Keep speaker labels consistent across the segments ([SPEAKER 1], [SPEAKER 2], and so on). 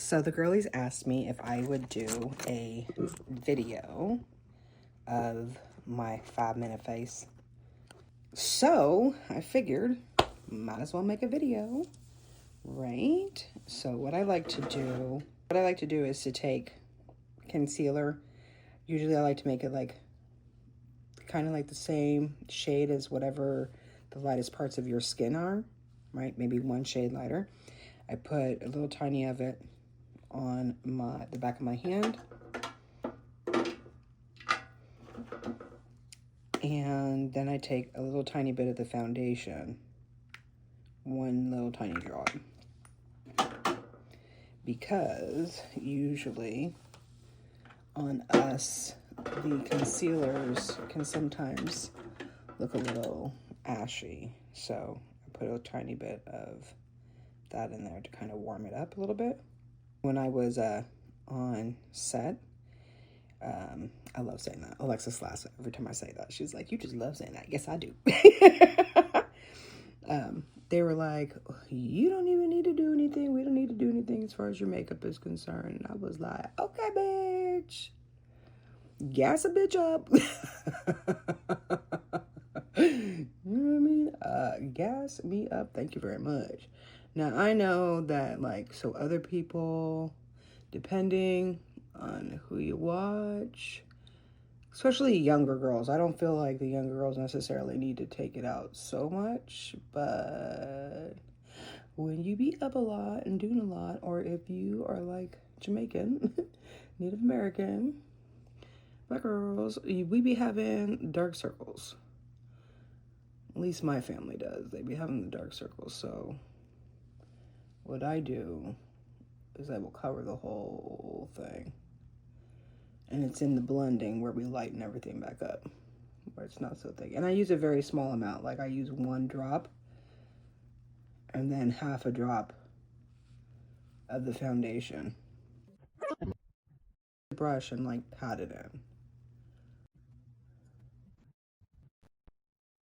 [SPEAKER 1] So the girlies asked me if I would do a video of my 5-minute face. So I figured, might as well make a video, right? So what I like to do is to take concealer. Usually I like to make it like kind of like the same shade as whatever the lightest parts of your skin are, right? Maybe one shade lighter. I put a little tiny of it on the back of my hand, and then I take a little tiny bit of the foundation, one little tiny drop, because usually on us the concealers can sometimes look a little ashy, so I put a tiny bit of that in there to kind of warm it up a little bit. When I was on set, I love saying that. Alexis laughs every time I say that. She's like, you just love saying that. Yes, I do. They were like, you don't even need to do anything. We don't need to do anything as far as your makeup is concerned. And I was like, okay, bitch. Gas a bitch up. You know what I mean? Gas me up. Thank you very much. Now, I know that, like, so other people, depending on who you watch, especially younger girls, I don't feel like the younger girls necessarily need to take it out so much, but when you be up a lot and doing a lot, or if you are, like, Jamaican, Native American, black girls, we be having dark circles. At least my family does. They be having the dark circles, so what I do is I will cover the whole thing. And it's in the blending where we lighten everything back up, where it's not so thick. And I use a very small amount. Like I use 1 drop and then half a drop of the foundation. Brush and like pat it in.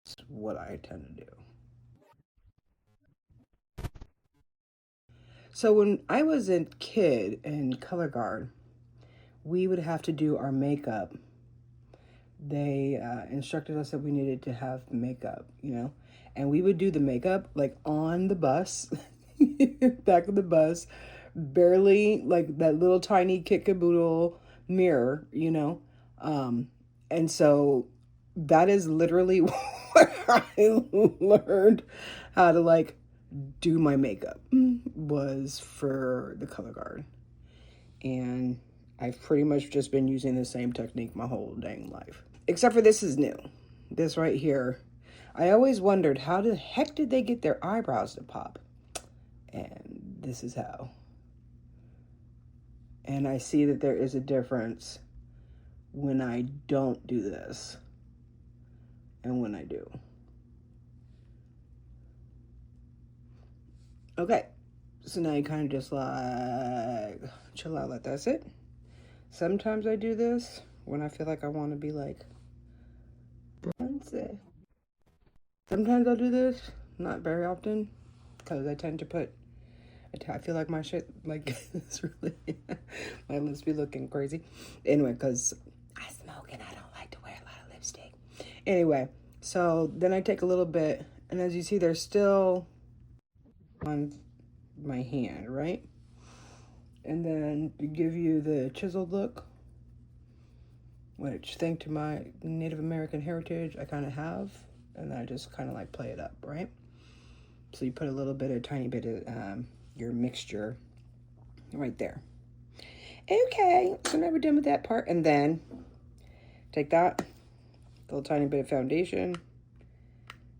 [SPEAKER 1] That's what I tend to do. So when I was a kid in color guard, we would have to do our makeup. They instructed us that we needed to have makeup, you know, and we would do the makeup like on the bus, back of the bus, barely like that little tiny kit caboodle mirror, you know. And so that is literally where I learned how to like do my makeup, was for the color guard. And I've pretty much just been using the same technique my whole dang life. Except for this is new. This right here. I always wondered, how the heck did they get their eyebrows to pop? And this is how. And I see that there is a difference when I don't do this and when I do. Okay. So now you kind of just like chill out, like that's it. Sometimes I do this when I feel like I want to be like bronzy. Sometimes I'll do this, not very often, because I tend to put, I feel like my shit, like, it's really, my lips be looking crazy. Anyway, because I smoke and I don't like to wear a lot of lipstick. Anyway, so then I take a little bit, and as you see, there's still on my hand, right? And then to give you the chiseled look, which, thanks to my Native American heritage, I kind of have. And then I just kind of like play it up, right? So you put a tiny bit of your mixture right there. Okay, so now we're done with that part. And then take that little tiny bit of foundation,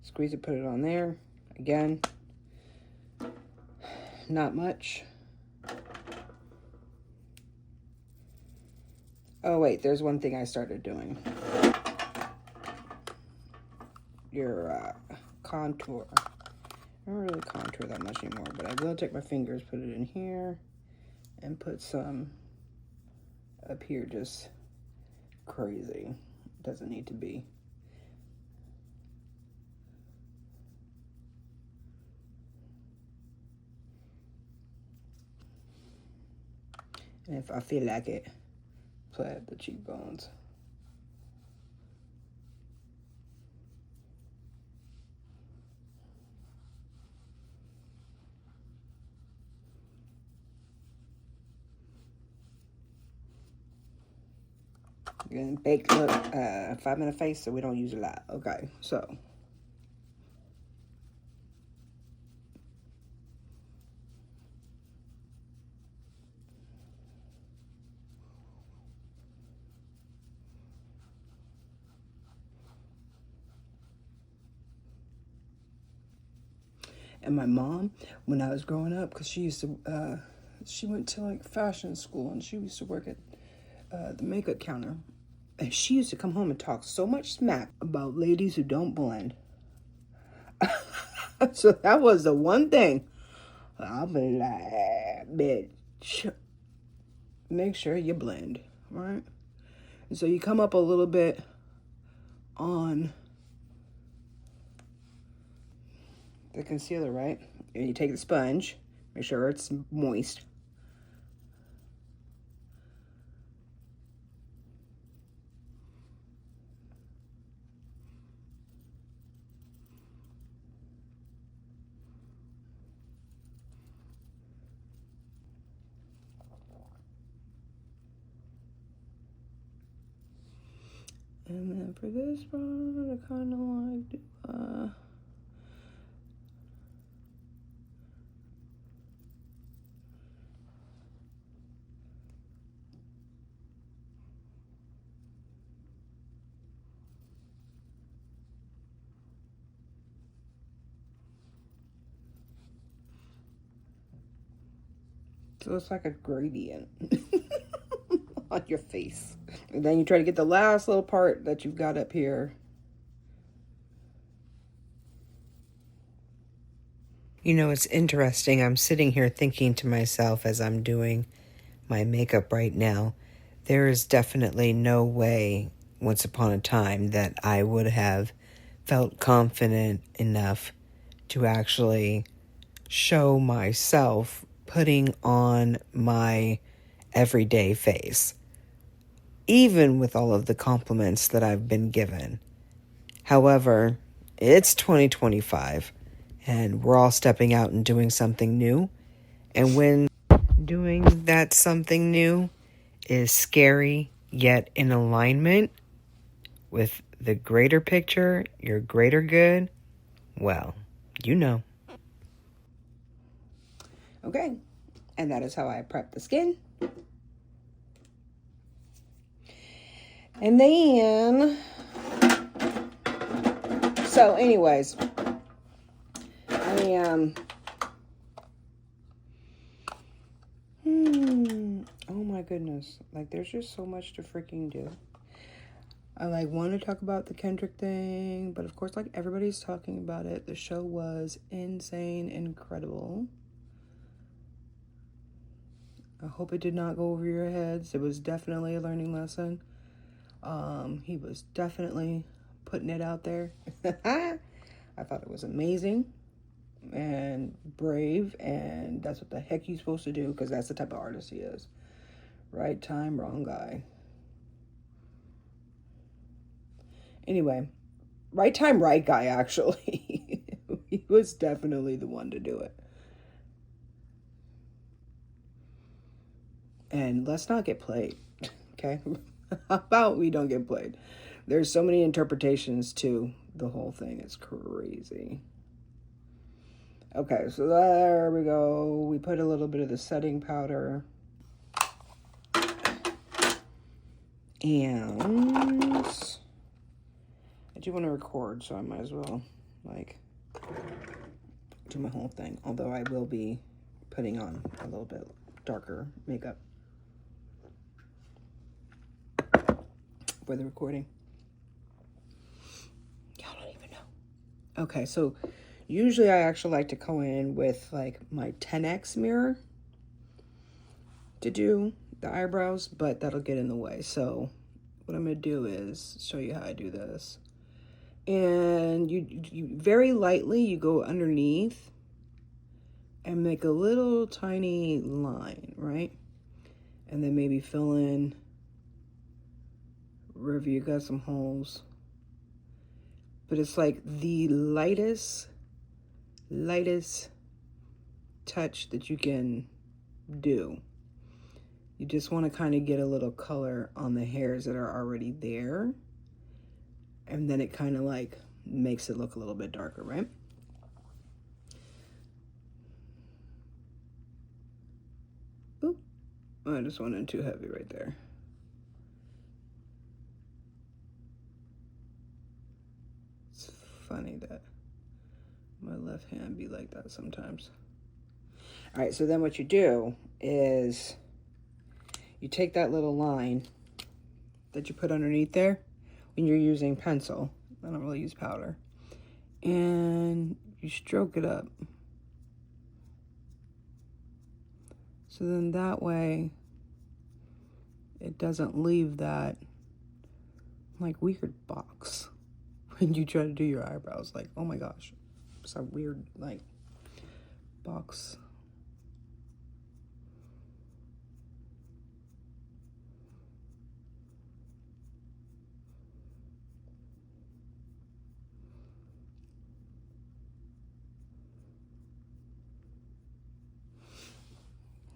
[SPEAKER 1] squeeze it, put it on there. Again, not much. Oh wait, there's one thing I started doing. Your contour. I don't really contour that much anymore, but I will take my fingers, put it in here, and put some up here, just crazy. Doesn't need to be. And if I feel like it, play at the cheekbones. And bake look 5-minute face, so we don't use a lot. Okay, so and my mom, when I was growing up, because she used to she went to like fashion school, and she used to work at the makeup counter. And she used to come home and talk so much smack about ladies who don't blend. So that was the one thing. I'll be like, bitch, make sure you blend, right? And so you come up a little bit on the concealer, right? And you take the sponge, make sure it's moist. And then for this one, I kind of like so it's like a gradient on your face. And then you try to get the last little part that you've got up here. You know, it's interesting. I'm sitting here thinking to myself as I'm doing my makeup right now, there is definitely no way once upon a time that I would have felt confident enough to actually show myself putting on my everyday face, even with all of the compliments that I've been given. However, it's 2025, and we're all stepping out and doing something new. And when doing that something new is scary, yet in alignment with the greater picture, your greater good, well, you know. Okay, and that is how I prep the skin. And then, so anyways, oh my goodness, like there's just so much to freaking do. I like want to talk about the Kendrick thing, but of course, like everybody's talking about it. The show was insane, incredible. I hope it did not go over your heads. It was definitely a learning lesson. He was definitely putting it out there. I thought it was amazing and brave, and that's what the heck you're supposed to do, because that's the type of artist he is. Right time, wrong guy. Anyway, right time, right guy, actually. He was definitely the one to do it. And let's not get played, okay? How about we don't get played? There's so many interpretations to the whole thing. It's crazy. Okay, so there we go. We put a little bit of the setting powder. And I do want to record, so I might as well, like, do my whole thing. Although I will be putting on a little bit darker makeup for the recording. Y'all don't even know. Okay, so usually I actually like to go in with like my 10X mirror to do the eyebrows, but that'll get in the way. So what I'm going to do is show you how I do this. And you very lightly, you go underneath and make a little tiny line, right? And then maybe fill in wherever you got some holes. But it's like the lightest touch that you can do. You just want to kind of get a little color on the hairs that are already there. And then it kind of like makes it look a little bit darker, right? Oop. I just went in too heavy right there. It's funny that my left hand be like that sometimes. All right, so then what you do is you take that little line that you put underneath there when you're using pencil. I don't really use powder. And you stroke it up. So then that way it doesn't leave that like weird box when you try to do your eyebrows. Like, oh my gosh, it's a weird like box.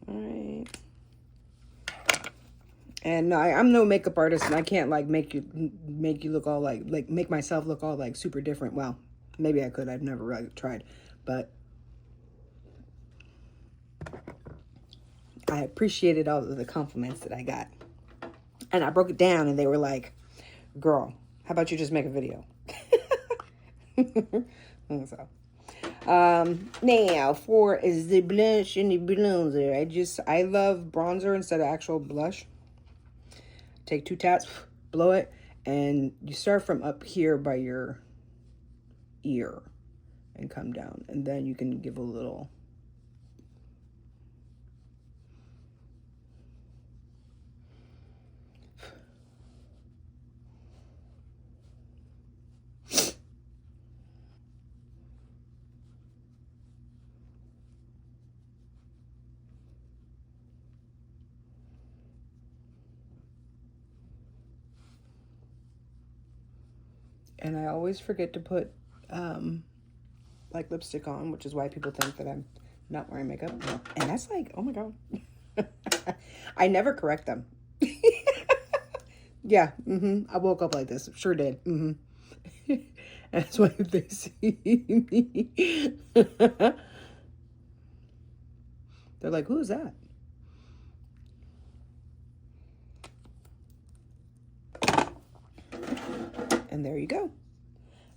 [SPEAKER 1] All right. And no, I'm no makeup artist, and I can't like make you look all like make myself look all like super different. Well, maybe I could. I've never really tried, but I appreciated all of the compliments that I got, and I broke it down, and they were like, "Girl, how about you just make a video?" So, now for is the blush and the bronzer. I love bronzer instead of actual blush. Take 2 taps, blow it, and you start from up here by your ear and come down, and then you can give a little and I always forget to put like lipstick on, which is why people think that I'm not wearing makeup. And that's like, oh my God. I never correct them. Yeah, I woke up like this. Sure did. That's why if they see me, they're like, who is that? And there you go.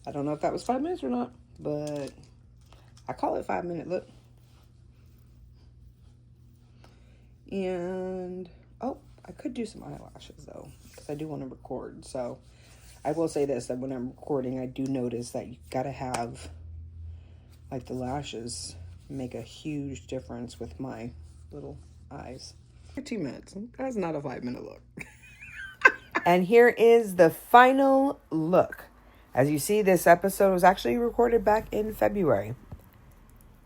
[SPEAKER 1] I don't know if that was 5 minutes or not, but I call it 5-minute look. And, oh, I could do some eyelashes though, because I do want to record. So I will say this, that when I'm recording, I do notice that you gotta have, like, the lashes make a huge difference with my little eyes. 15 minutes. That's not a 5-minute look. And here is the final look. As you see, this episode was actually recorded back in February.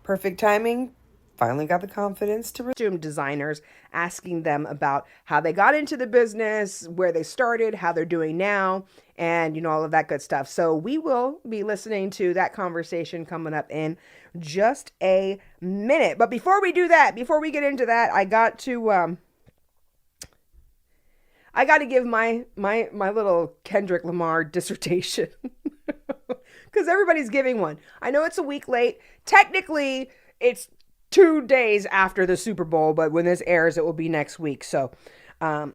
[SPEAKER 1] Perfect timing. Finally got the confidence to resume designers, asking them about how they got into the business, where they started, how they're doing now, and, you know, all of that good stuff. So we will be listening to that conversation coming up in just a minute. But before we do that, before we get into that, I got to give my little Kendrick Lamar dissertation, because everybody's giving one. I know it's a week late. Technically, it's 2 days after the Super Bowl, but when this airs, it will be next week. So,